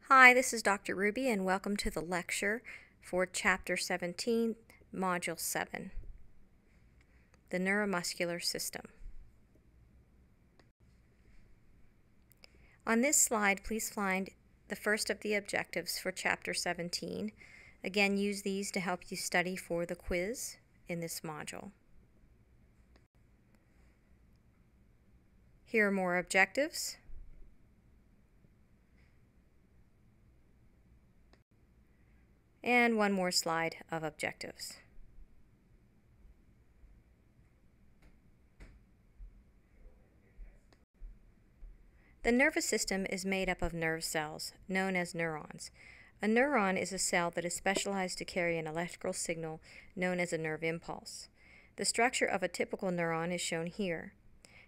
Hi, this is Dr. Ruby, and welcome to the lecture for Chapter 17, Module 7, the Neuromuscular System. On this slide, please find the first of the objectives for Chapter 17. Again, use these to help you study for the quiz in this module. Here are more objectives. And one more slide of objectives. The nervous system is made up of nerve cells, known as neurons. A neuron is a cell that is specialized to carry an electrical signal known as a nerve impulse. The structure of a typical neuron is shown here.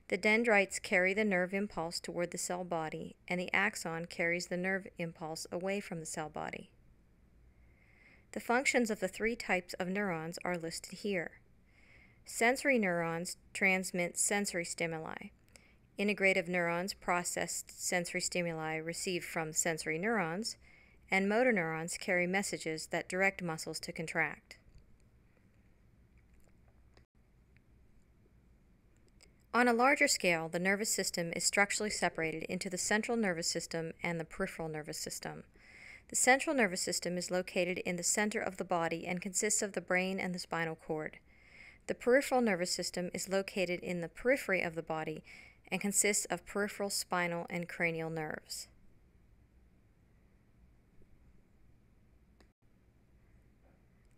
The dendrites carry the nerve impulse toward the cell body, and the axon carries the nerve impulse away from the cell body. The functions of the three types of neurons are listed here. Sensory neurons transmit sensory stimuli. Integrative neurons process sensory stimuli received from sensory neurons, and motor neurons carry messages that direct muscles to contract. On a larger scale, the nervous system is structurally separated into the central nervous system and the peripheral nervous system. The central nervous system is located in the center of the body and consists of the brain and the spinal cord. The peripheral nervous system is located in the periphery of the body and consists of peripheral spinal and cranial nerves.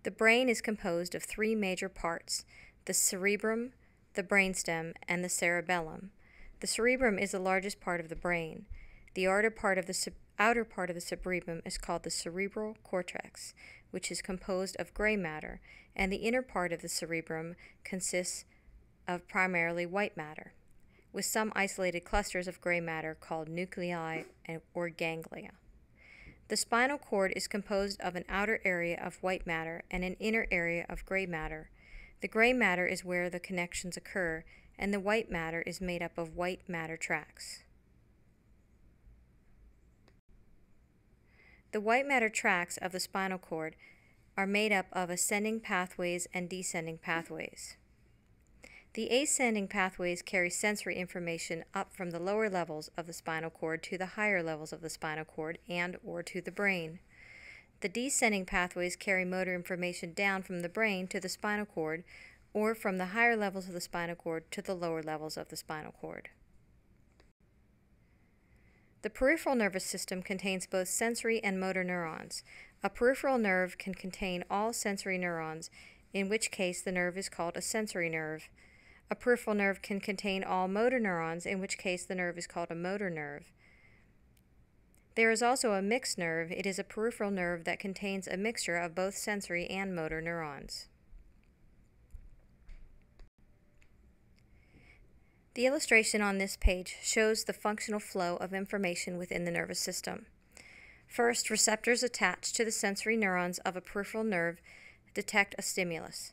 The brain is composed of three major parts: the cerebrum, the brainstem, and the cerebellum. The cerebrum is the largest part of the brain. The outer part of the cerebrum is called the cerebral cortex, which is composed of gray matter, and the inner part of the cerebrum consists of primarily white matter, with some isolated clusters of gray matter called nuclei or ganglia. The spinal cord is composed of an outer area of white matter and an inner area of gray matter. The gray matter is where the connections occur, and the white matter is made up of white matter tracts. The white matter tracts of the spinal cord are made up of ascending pathways and descending pathways. The ascending pathways carry sensory information up from the lower levels of the spinal cord to the higher levels of the spinal cord and/or to the brain. The descending pathways carry motor information down from the brain to the spinal cord, or from the higher levels of the spinal cord to the lower levels of the spinal cord. The peripheral nervous system contains both sensory and motor neurons. A peripheral nerve can contain all sensory neurons, in which case the nerve is called a sensory nerve. A peripheral nerve can contain all motor neurons, in which case the nerve is called a motor nerve. There is also a mixed nerve. It is a peripheral nerve that contains a mixture of both sensory and motor neurons. The illustration on this page shows the functional flow of information within the nervous system. First, receptors attached to the sensory neurons of a peripheral nerve detect a stimulus.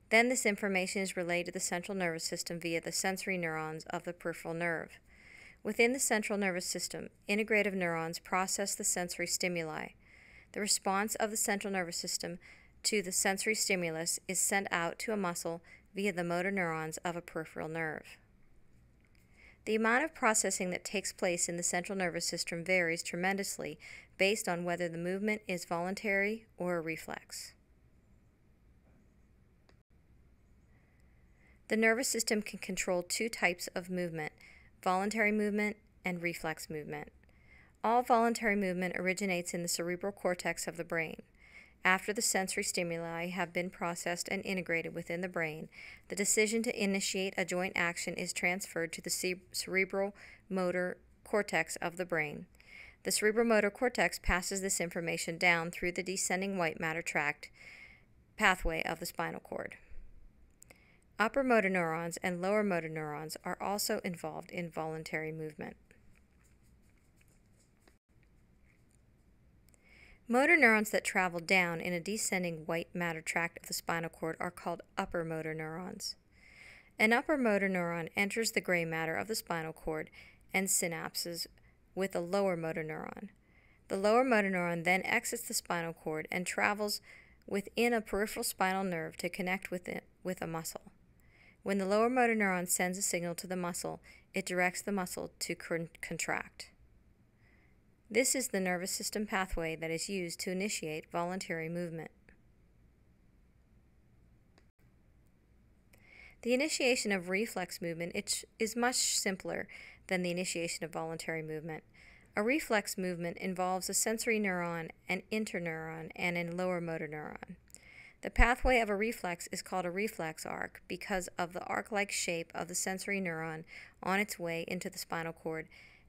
Then this information is relayed to the central nervous system via the sensory neurons of the peripheral nerve. Within the central nervous system, integrative neurons process the sensory stimuli. The response of the central nervous system to the sensory stimulus is sent out to a muscle via the motor neurons of a peripheral nerve. The amount of processing that takes place in the central nervous system varies tremendously based on whether the movement is voluntary or a reflex. The nervous system can control two types of movement: voluntary movement and reflex movement. All voluntary movement originates in the cerebral cortex of the brain. After the sensory stimuli have been processed and integrated within the brain, the decision to initiate a joint action is transferred to the cerebral motor cortex of the brain. The cerebral motor cortex passes this information down through the descending white matter tract pathway of the spinal cord. Upper motor neurons and lower motor neurons are also involved in voluntary movement. Motor neurons that travel down in a descending white matter tract of the spinal cord are called upper motor neurons. An upper motor neuron enters the gray matter of the spinal cord and synapses with a lower motor neuron. The lower motor neuron then exits the spinal cord and travels within a peripheral spinal nerve to connect with a muscle. When the lower motor neuron sends a signal to the muscle, it directs the muscle to contract. This is the nervous system pathway that is used to initiate voluntary movement. The initiation of reflex movement is much simpler than the initiation of voluntary movement. A reflex movement involves a sensory neuron, an interneuron, and a lower motor neuron. The pathway of a reflex is called a reflex arc because of the arc-like shape of the sensory neuron on its way into the spinal cord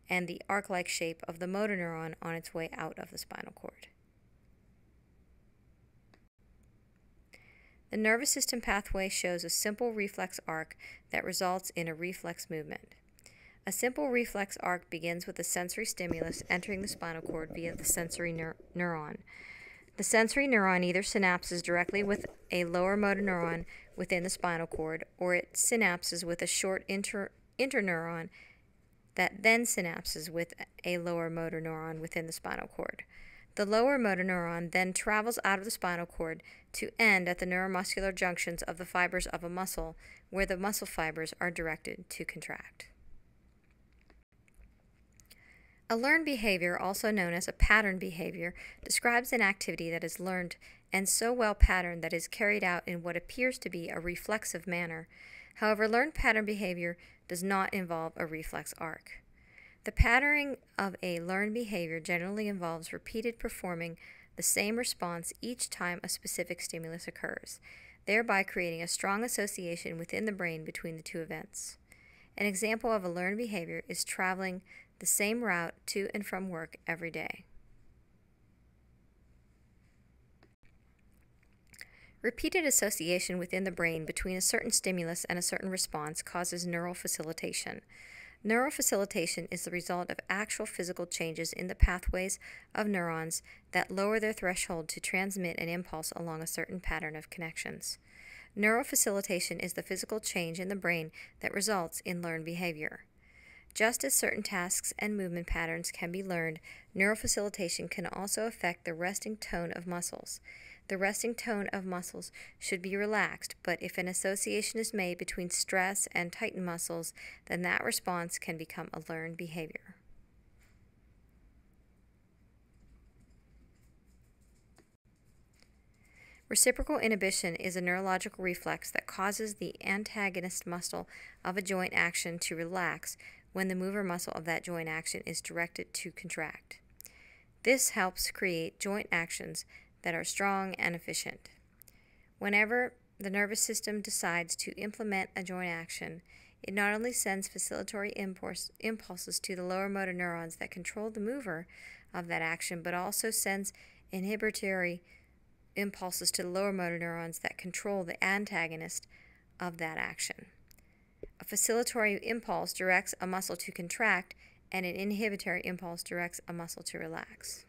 and the arc-like shape of the motor neuron on its way out of the spinal cord. The nervous system pathway shows a simple reflex arc that results in a reflex movement. A simple reflex arc begins with a sensory stimulus entering the spinal cord via the sensory neuron. The sensory neuron either synapses directly with a lower motor neuron within the spinal cord, or it synapses with a short interneuron that then synapses with a lower motor neuron within the spinal cord. The lower motor neuron then travels out of the spinal cord to end at the neuromuscular junctions of the fibers of a muscle, where the muscle fibers are directed to contract. A learned behavior, also known as a pattern behavior, describes an activity that is learned and so well patterned that it is carried out in what appears to be a reflexive manner. However, learned pattern behavior does not involve a reflex arc. The patterning of a learned behavior generally involves repeated performing the same response each time a specific stimulus occurs, thereby creating a strong association within the brain between the two events. An example of a learned behavior is traveling the same route to and from work every day. Repeated association within the brain between a certain stimulus and a certain response causes neural facilitation. Neural facilitation is the result of actual physical changes in the pathways of neurons that lower their threshold to transmit an impulse along a certain pattern of connections. Neural facilitation is the physical change in the brain that results in learned behavior. Just as certain tasks and movement patterns can be learned, neural facilitation can also affect the resting tone of muscles. The resting tone of muscles should be relaxed, but if an association is made between stress and tightened muscles, then that response can become a learned behavior. Reciprocal inhibition is a neurological reflex that causes the antagonist muscle of a joint action to relax when the mover muscle of that joint action is directed to contract. This helps create joint actions that are strong and efficient. Whenever the nervous system decides to implement a joint action, it not only sends facilitatory impulses to the lower motor neurons that control the mover of that action, but also sends inhibitory impulses to the lower motor neurons that control the antagonist of that action. A facilitatory impulse directs a muscle to contract, and an inhibitory impulse directs a muscle to relax.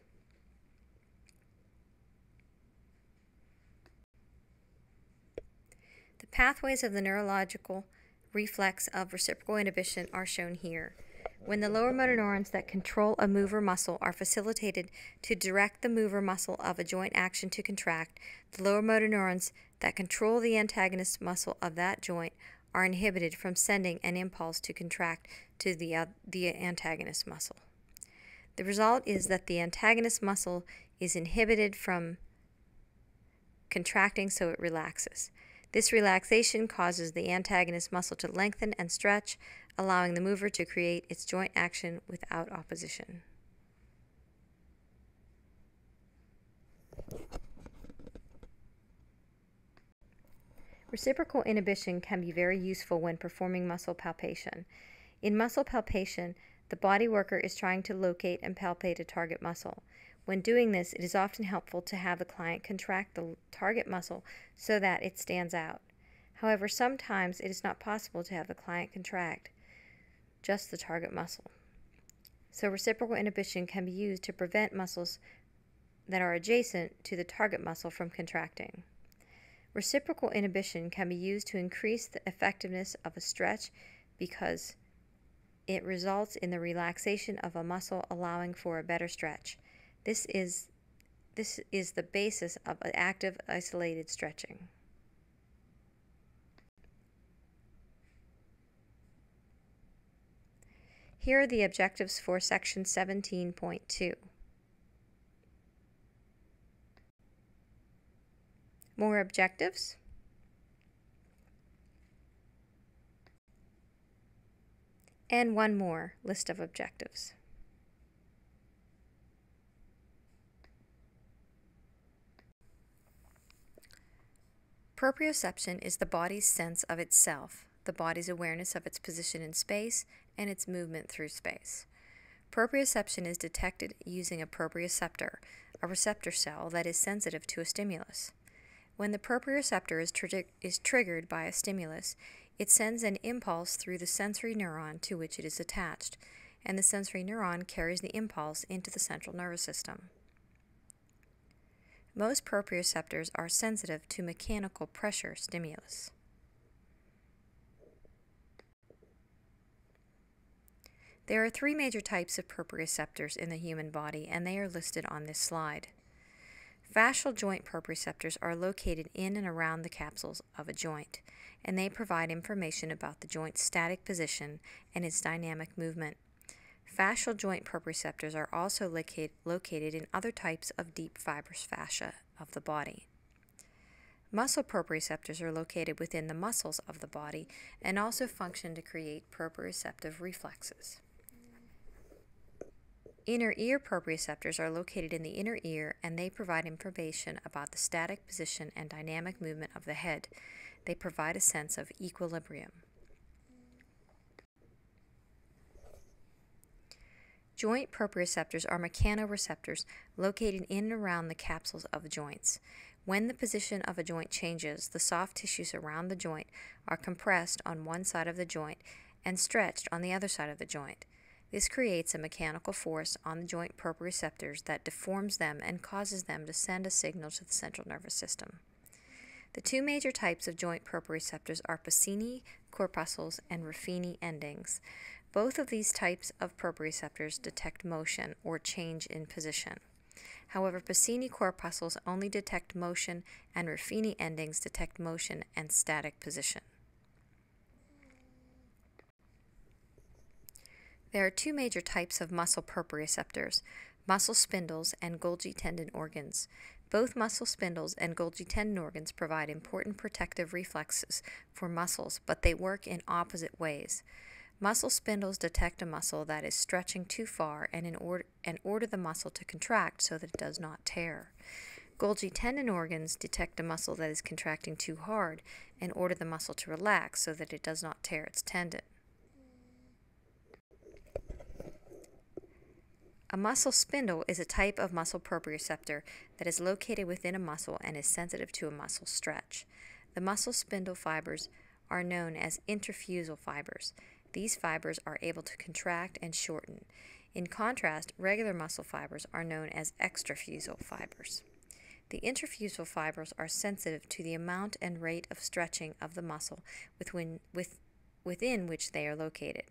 The pathways of the neurological reflex of reciprocal inhibition are shown here. When the lower motor neurons that control a mover muscle are facilitated to direct the mover muscle of a joint action to contract, the lower motor neurons that control the antagonist muscle of that joint are inhibited from sending an impulse to contract to the antagonist muscle. The result is that the antagonist muscle is inhibited from contracting, so it relaxes. This relaxation causes the antagonist muscle to lengthen and stretch, allowing the mover to create its joint action without opposition. Reciprocal inhibition can be very useful when performing muscle palpation. In muscle palpation, the body worker is trying to locate and palpate a target muscle. When doing this, it is often helpful to have the client contract the target muscle so that it stands out. However, sometimes it is not possible to have the client contract just the target muscle. So reciprocal inhibition can be used to prevent muscles that are adjacent to the target muscle from contracting. Reciprocal inhibition can be used to increase the effectiveness of a stretch because it results in the relaxation of a muscle, allowing for a better stretch. This is the basis of active isolated stretching. Here are the objectives for section 17.2. More objectives. And one more list of objectives. Proprioception is the body's sense of itself, the body's awareness of its position in space, and its movement through space. Proprioception is detected using a proprioceptor, a receptor cell that is sensitive to a stimulus. When the proprioceptor is triggered by a stimulus, it sends an impulse through the sensory neuron to which it is attached, and the sensory neuron carries the impulse into the central nervous system. Most proprioceptors are sensitive to mechanical pressure stimulus. There are three major types of proprioceptors in the human body, and they are listed on this slide. Fascial joint proprioceptors are located in and around the capsules of a joint, and they provide information about the joint's static position and its dynamic movement. Fascial joint proprioceptors are also located in other types of deep fibrous fascia of the body. Muscle proprioceptors are located within the muscles of the body and also function to create proprioceptive reflexes. Inner ear proprioceptors are located in the inner ear, and they provide information about the static position and dynamic movement of the head. They provide a sense of equilibrium. Joint proprioceptors are mechanoreceptors located in and around the capsules of joints. When the position of a joint changes, the soft tissues around the joint are compressed on one side of the joint and stretched on the other side of the joint. This creates a mechanical force on the joint proprioceptors that deforms them and causes them to send a signal to the central nervous system. The two major types of joint proprioceptors are Pacini corpuscles and Ruffini endings. Both of these types of proprioceptors detect motion or change in position. However, Pacini corpuscles only detect motion, and Ruffini endings detect motion and static position. There are two major types of muscle proprioceptors, muscle spindles and Golgi tendon organs. Both muscle spindles and Golgi tendon organs provide important protective reflexes for muscles, but they work in opposite ways. Muscle spindles detect a muscle that is stretching too far and order the muscle to contract so that it does not tear. Golgi tendon organs detect a muscle that is contracting too hard and order the muscle to relax so that it does not tear its tendon. A muscle spindle is a type of muscle proprioceptor that is located within a muscle and is sensitive to a muscle stretch. The muscle spindle fibers are known as interfusal fibers. These fibers are able to contract and shorten. In contrast, regular muscle fibers are known as extrafusal fibers. The interfusal fibers are sensitive to the amount and rate of stretching of the muscle within which they are located.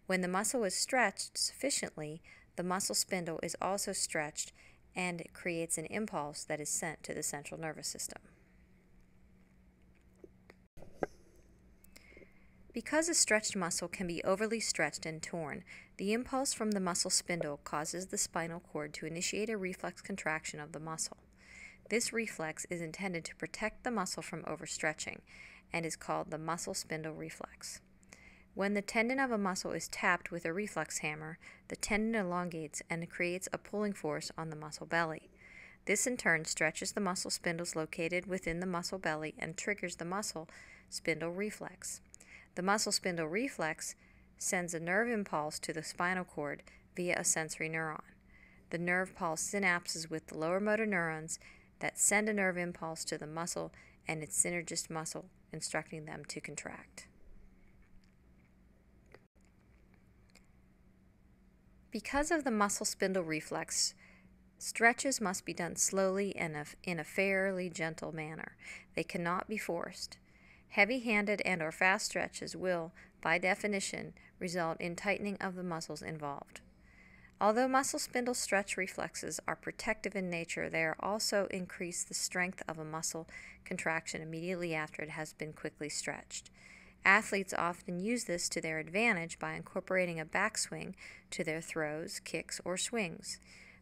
When the muscle is stretched sufficiently, the muscle spindle is also stretched, and it creates an impulse that is sent to the central nervous system. Because a stretched muscle can be overly stretched and torn, the impulse from the muscle spindle causes the spinal cord to initiate a reflex contraction of the muscle. This reflex is intended to protect the muscle from overstretching and is called the muscle spindle reflex. When the tendon of a muscle is tapped with a reflex hammer, the tendon elongates and creates a pulling force on the muscle belly. This in turn stretches the muscle spindles located within the muscle belly and triggers the muscle spindle reflex. The muscle spindle reflex sends a nerve impulse to the spinal cord via a sensory neuron. The nerve pulse synapses with the lower motor neurons that send a nerve impulse to the muscle and its synergist muscle, instructing them to contract. Because of the muscle spindle reflex, stretches must be done slowly and in a fairly gentle manner. They cannot be forced. Heavy-handed and/or fast stretches will, by definition, result in tightening of the muscles involved. Although muscle spindle stretch reflexes are protective in nature, they also increase the strength of a muscle contraction immediately after it has been quickly stretched. Athletes often use this to their advantage by incorporating a backswing to their throws, kicks, or swings.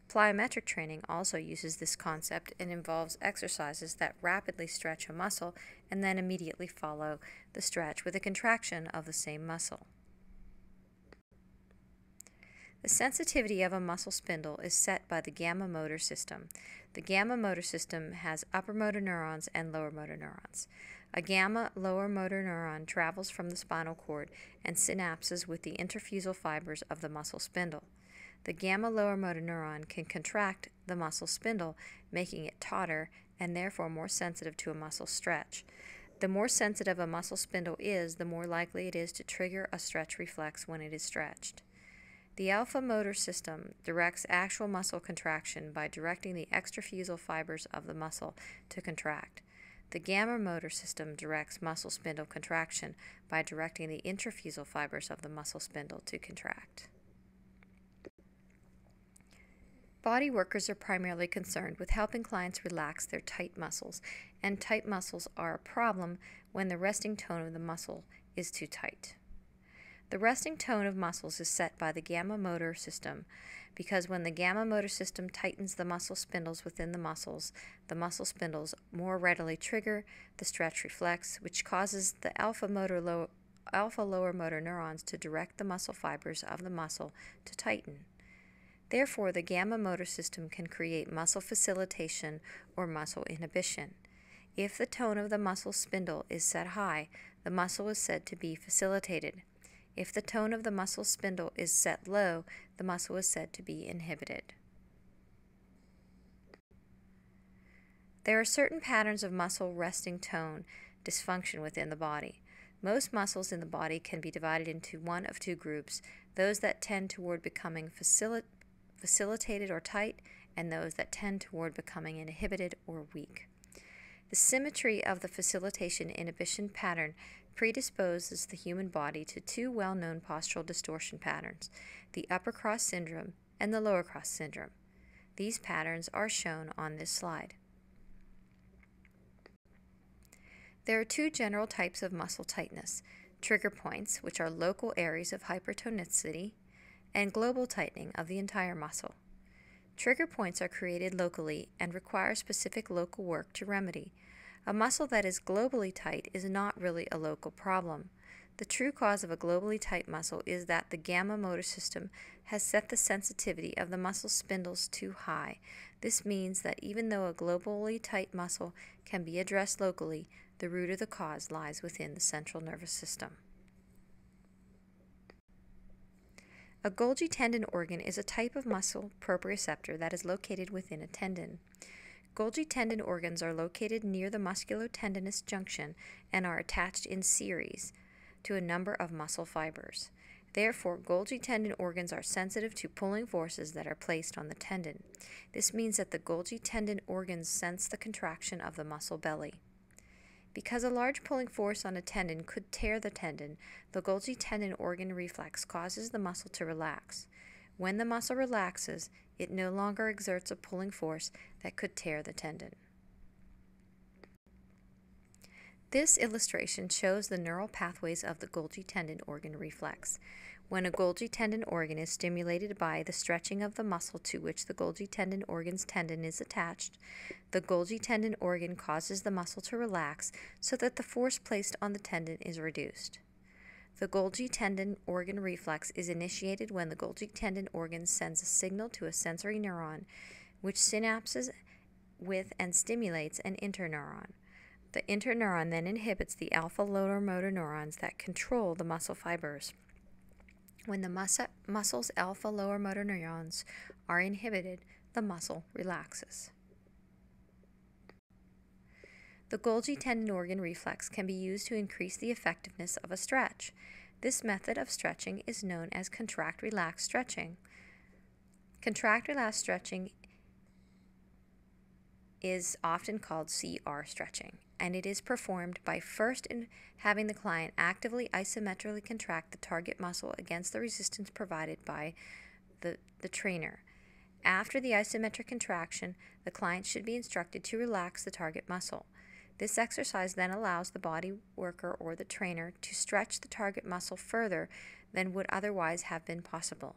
Plyometric training also uses this concept and involves exercises that rapidly stretch a muscle and then immediately follow the stretch with a contraction of the same muscle. The sensitivity of a muscle spindle is set by the gamma motor system. The gamma motor system has upper motor neurons and lower motor neurons. A gamma lower motor neuron travels from the spinal cord and synapses with the interfusal fibers of the muscle spindle. The gamma lower motor neuron can contract the muscle spindle, making it tauter and therefore more sensitive to a muscle stretch. The more sensitive a muscle spindle is, the more likely it is to trigger a stretch reflex when it is stretched. The alpha motor system directs actual muscle contraction by directing the extrafusal fibers of the muscle to contract. The gamma motor system directs muscle spindle contraction by directing the intrafusal fibers of the muscle spindle to contract. Body workers are primarily concerned with helping clients relax their tight muscles, and tight muscles are a problem when the resting tone of the muscle is too tight. The resting tone of muscles is set by the gamma motor system because when the gamma motor system tightens the muscle spindles within the muscle spindles more readily trigger the stretch reflex, which causes the alpha lower motor neurons to direct the muscle fibers of the muscle to tighten. Therefore, the gamma motor system can create muscle facilitation or muscle inhibition. If the tone of the muscle spindle is set high, the muscle is said to be facilitated. If the tone of the muscle spindle is set low, the muscle is said to be inhibited. There are certain patterns of muscle resting tone dysfunction within the body. Most muscles in the body can be divided into one of two groups, those that tend toward becoming facilitated or tight, and those that tend toward becoming inhibited or weak. The symmetry of the facilitation-inhibition pattern predisposes the human body to two well-known postural distortion patterns, the upper cross syndrome and the lower cross syndrome. These patterns are shown on this slide. There are two general types of muscle tightness: trigger points, which are local areas of hypertonicity, and global tightening of the entire muscle. Trigger points are created locally and require specific local work to remedy. A muscle that is globally tight is not really a local problem. The true cause of a globally tight muscle is that the gamma motor system has set the sensitivity of the muscle spindles too high. This means that even though a globally tight muscle can be addressed locally, the root of the cause lies within the central nervous system. A Golgi tendon organ is a type of muscle proprioceptor that is located within a tendon. Golgi tendon organs are located near the musculotendinous junction and are attached in series to a number of muscle fibers. Therefore, Golgi tendon organs are sensitive to pulling forces that are placed on the tendon. This means that the Golgi tendon organs sense the contraction of the muscle belly. Because a large pulling force on a tendon could tear the tendon, the Golgi tendon organ reflex causes the muscle to relax. When the muscle relaxes, it no longer exerts a pulling force that could tear the tendon. This illustration shows the neural pathways of the Golgi tendon organ reflex. When a Golgi tendon organ is stimulated by the stretching of the muscle to which the Golgi tendon organ's tendon is attached, the Golgi tendon organ causes the muscle to relax so that the force placed on the tendon is reduced. The Golgi tendon organ reflex is initiated when the Golgi tendon organ sends a signal to a sensory neuron, which synapses with and stimulates an interneuron. The interneuron then inhibits the alpha lower motor neurons that control the muscle fibers. When the muscle's alpha lower motor neurons are inhibited, the muscle relaxes. The Golgi tendon organ reflex can be used to increase the effectiveness of a stretch. This method of stretching is known as contract-relax stretching. Contract-relax stretching is often called CR stretching, and it is performed by first having the client actively isometrically contract the target muscle against the resistance provided by the trainer. After the isometric contraction, the client should be instructed to relax the target muscle. This exercise then allows the body worker or the trainer to stretch the target muscle further than would otherwise have been possible.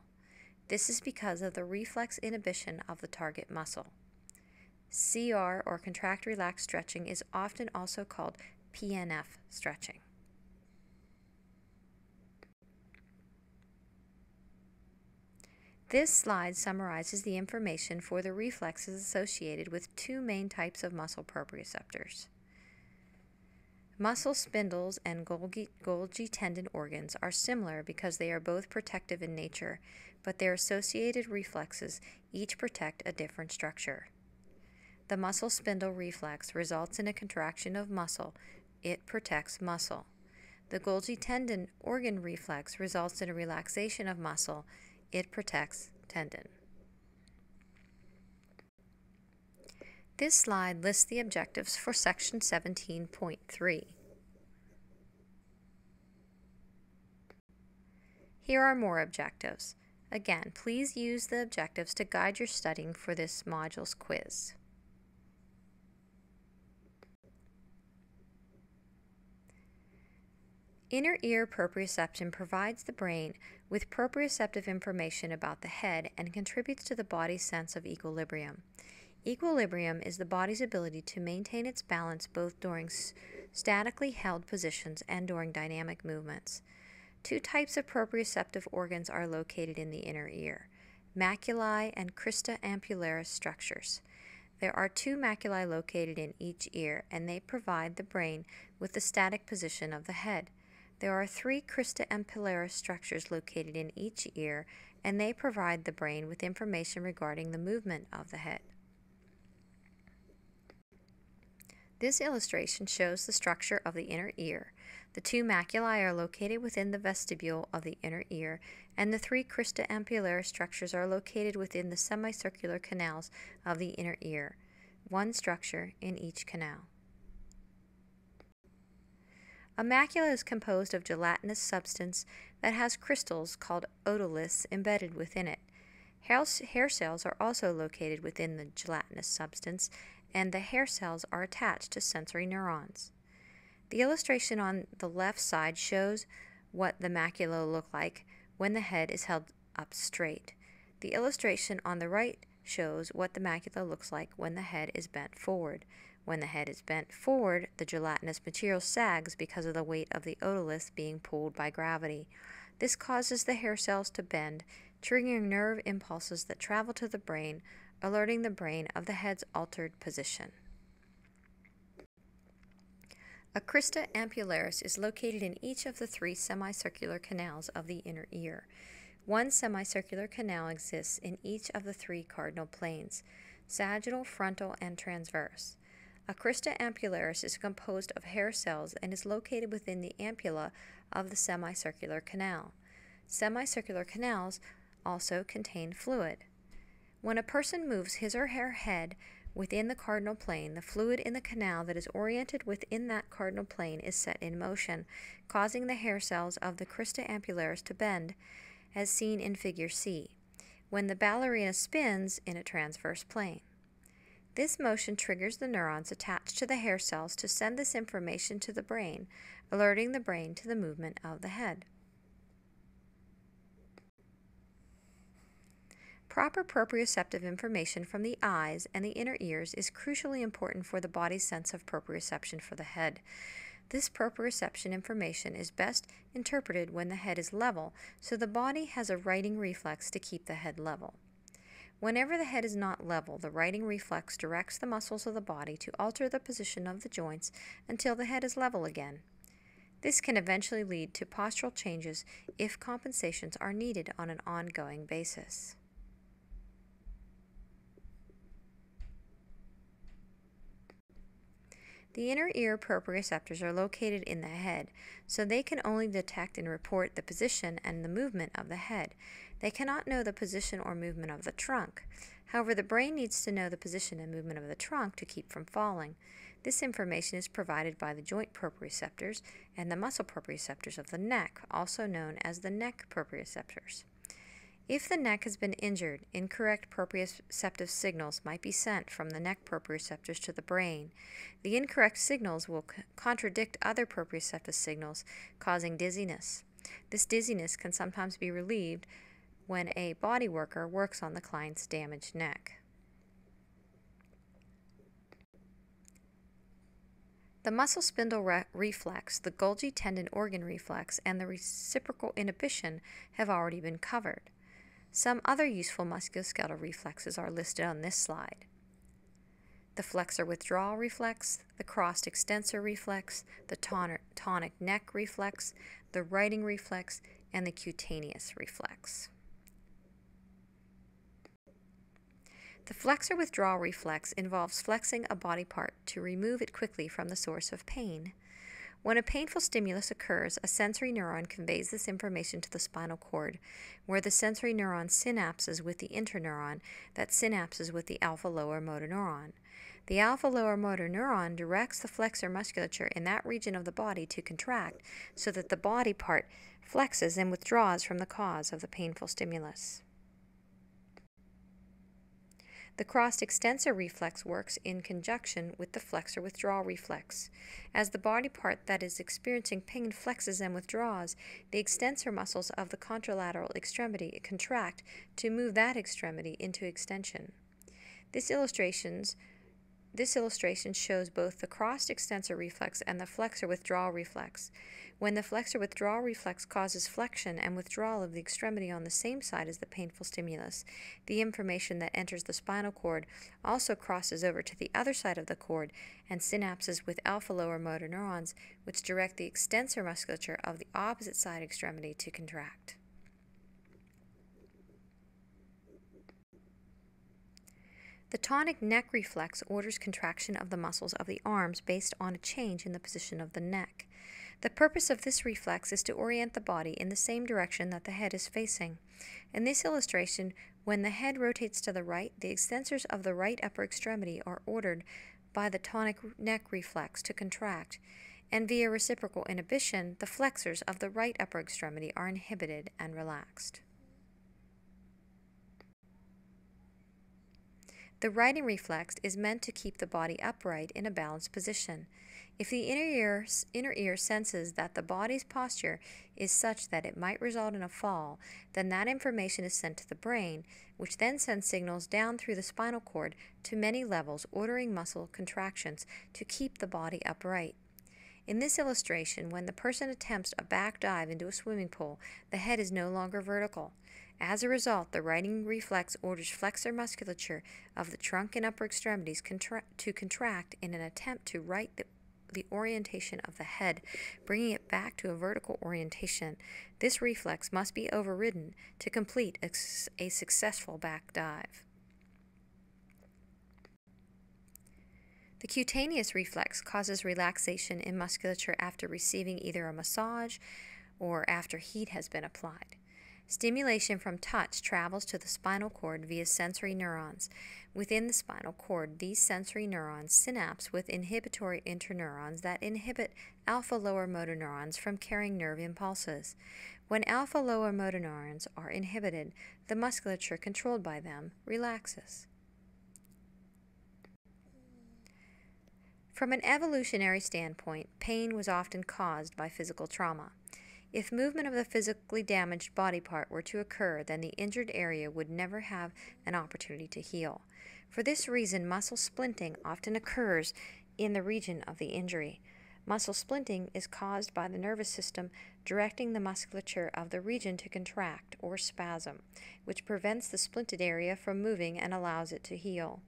This is because of the reflex inhibition of the target muscle. CR, or contract relax stretching, is often also called PNF stretching. This slide summarizes the information for the reflexes associated with two main types of muscle proprioceptors. Muscle spindles and Golgi tendon organs are similar because they are both protective in nature, but their associated reflexes each protect a different structure. The muscle spindle reflex results in a contraction of muscle. It protects muscle. The Golgi tendon organ reflex results in a relaxation of muscle. It protects tendon. This slide lists the objectives for section 17.3. Here are more objectives. Again, please use the objectives to guide your studying for this module's quiz. Inner ear proprioception provides the brain with proprioceptive information about the head and contributes to the body's sense of equilibrium. Equilibrium is the body's ability to maintain its balance both during statically held positions and during dynamic movements. Two types of proprioceptive organs are located in the inner ear: maculae and crista ampullaris structures. There are two maculae located in each ear, and they provide the brain with the static position of the head. There are three crista ampullaris structures located in each ear, and they provide the brain with information regarding the movement of the head. This illustration shows the structure of the inner ear. The two maculae are located within the vestibule of the inner ear, and the three crista ampullaris structures are located within the semicircular canals of the inner ear, one structure in each canal. A macula is composed of gelatinous substance that has crystals called otoliths embedded within it. Hair cells are also located within the gelatinous substance, and the hair cells are attached to sensory neurons. The illustration on the left side shows what the macula look like when the head is held up straight. The illustration on the right shows what the macula looks like when the head is bent forward. When the head is bent forward, the gelatinous material sags because of the weight of the otoliths being pulled by gravity. This causes the hair cells to bend, triggering nerve impulses that travel to the brain, alerting the brain of the head's altered position. A crista ampullaris is located in each of the three semicircular canals of the inner ear. One semicircular canal exists in each of the three cardinal planes: sagittal, frontal, and transverse. A crista ampullaris is composed of hair cells and is located within the ampulla of the semicircular canal. Semicircular canals also contain fluid. When a person moves his or her head within the cardinal plane, the fluid in the canal that is oriented within that cardinal plane is set in motion, causing the hair cells of the crista ampullaris to bend, as seen in Figure C, when the ballerina spins in a transverse plane. This motion triggers the neurons attached to the hair cells to send this information to the brain, alerting the brain to the movement of the head. Proper proprioceptive information from the eyes and the inner ears is crucially important for the body's sense of proprioception for the head. This proprioception information is best interpreted when the head is level, so the body has a righting reflex to keep the head level. Whenever the head is not level, the righting reflex directs the muscles of the body to alter the position of the joints until the head is level again. This can eventually lead to postural changes if compensations are needed on an ongoing basis. The inner ear proprioceptors are located in the head, so they can only detect and report the position and the movement of the head. They cannot know the position or movement of the trunk. However, the brain needs to know the position and movement of the trunk to keep from falling. This information is provided by the joint proprioceptors and the muscle proprioceptors of the neck, also known as the neck proprioceptors. If the neck has been injured, incorrect proprioceptive signals might be sent from the neck proprioceptors to the brain. The incorrect signals will contradict other proprioceptive signals, causing dizziness. This dizziness can sometimes be relieved when a body worker works on the client's damaged neck. The muscle spindle reflex, the Golgi tendon organ reflex, and the reciprocal inhibition have already been covered. Some other useful musculoskeletal reflexes are listed on this slide. The flexor withdrawal reflex, the crossed extensor reflex, the tonic neck reflex, the writing reflex, and the cutaneous reflex. The flexor withdrawal reflex involves flexing a body part to remove it quickly from the source of pain. When a painful stimulus occurs, a sensory neuron conveys this information to the spinal cord, where the sensory neuron synapses with the interneuron that synapses with the alpha lower motor neuron. The alpha lower motor neuron directs the flexor musculature in that region of the body to contract so that the body part flexes and withdraws from the cause of the painful stimulus. The crossed extensor reflex works in conjunction with the flexor withdrawal reflex. As the body part that is experiencing pain flexes and withdraws, the extensor muscles of the contralateral extremity contract to move that extremity into extension. This illustration shows both the crossed extensor reflex and the flexor withdrawal reflex. When the flexor withdrawal reflex causes flexion and withdrawal of the extremity on the same side as the painful stimulus, the information that enters the spinal cord also crosses over to the other side of the cord and synapses with alpha lower motor neurons, which direct the extensor musculature of the opposite side extremity to contract. The tonic neck reflex orders contraction of the muscles of the arms based on a change in the position of the neck. The purpose of this reflex is to orient the body in the same direction that the head is facing. In this illustration, when the head rotates to the right, the extensors of the right upper extremity are ordered by the tonic neck reflex to contract, and via reciprocal inhibition, the flexors of the right upper extremity are inhibited and relaxed. The writing reflex is meant to keep the body upright in a balanced position. If the inner ear senses that the body's posture is such that it might result in a fall, then that information is sent to the brain, which then sends signals down through the spinal cord to many levels, ordering muscle contractions to keep the body upright. In this illustration, when the person attempts a back dive into a swimming pool, the head is no longer vertical. As a result, the writing reflex orders flexor musculature of the trunk and upper extremities to contract in an attempt to right the orientation of the head, bringing it back to a vertical orientation. This reflex must be overridden to complete a successful back dive. The cutaneous reflex causes relaxation in musculature after receiving either a massage or after heat has been applied. Stimulation from touch travels to the spinal cord via sensory neurons. Within the spinal cord, these sensory neurons synapse with inhibitory interneurons that inhibit alpha lower motor neurons from carrying nerve impulses. When alpha lower motor neurons are inhibited, the musculature controlled by them relaxes. From an evolutionary standpoint, pain was often caused by physical trauma. If movement of the physically damaged body part were to occur, then the injured area would never have an opportunity to heal. For this reason, muscle splinting often occurs in the region of the injury. Muscle splinting is caused by the nervous system directing the musculature of the region to contract or spasm, which prevents the splinted area from moving and allows it to heal.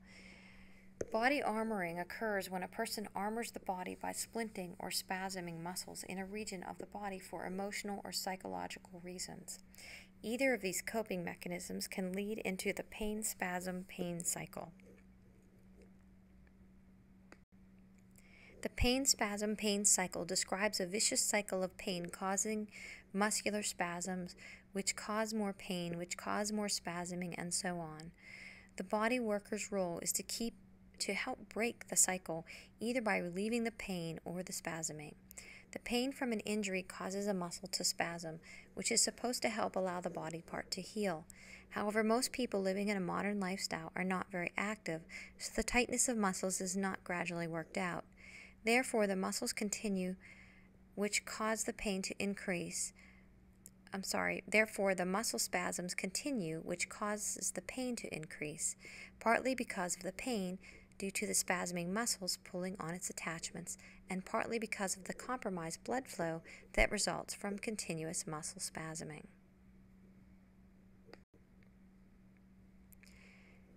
Body armoring occurs when a person armors the body by splinting or spasming muscles in a region of the body for emotional or psychological reasons. Either of these coping mechanisms can lead into the pain-spasm-pain cycle. The pain-spasm-pain cycle describes a vicious cycle of pain causing muscular spasms, which cause more pain, which cause more spasming, and so on. The body worker's role is to help break the cycle, either by relieving the pain or the spasming. The pain from an injury causes a muscle to spasm, which is supposed to help allow the body part to heal. However, most people living in a modern lifestyle are not very active, so the tightness of muscles is not gradually worked out. Therefore, the muscles continue, which cause the pain to increase. Therefore, the muscle spasms continue, which causes the pain to increase, partly because of the pain due to the spasming muscles pulling on its attachments, and partly because of the compromised blood flow that results from continuous muscle spasming.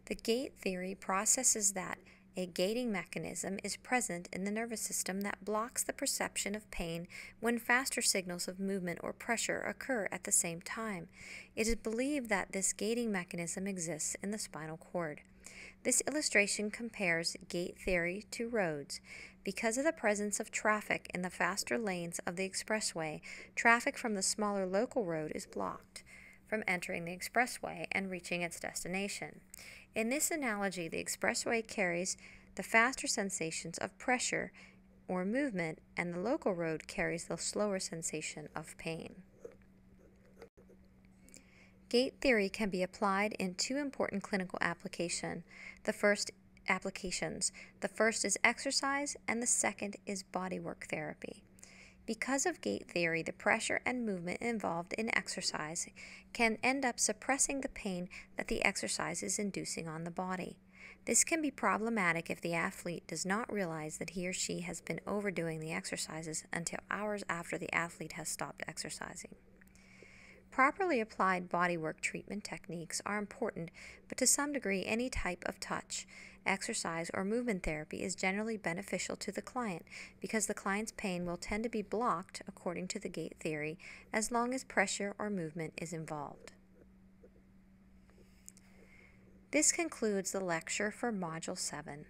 The gate theory processes that a gating mechanism is present in the nervous system that blocks the perception of pain when faster signals of movement or pressure occur at the same time. It is believed that this gating mechanism exists in the spinal cord. This illustration compares gate theory to roads. Because of the presence of traffic in the faster lanes of the expressway, traffic from the smaller local road is blocked from entering the expressway and reaching its destination. In this analogy, the expressway carries the faster sensations of pressure or movement, and the local road carries the slower sensation of pain. Gate theory can be applied in two important clinical applications. The first is exercise, and the second is bodywork therapy. Because of gate theory, the pressure and movement involved in exercise can end up suppressing the pain that the exercise is inducing on the body. This can be problematic if the athlete does not realize that he or she has been overdoing the exercises until hours after the athlete has stopped exercising. Properly applied bodywork treatment techniques are important, but to some degree, any type of touch, exercise, or movement therapy is generally beneficial to the client because the client's pain will tend to be blocked, according to the gate theory, as long as pressure or movement is involved. This concludes the lecture for Module 7.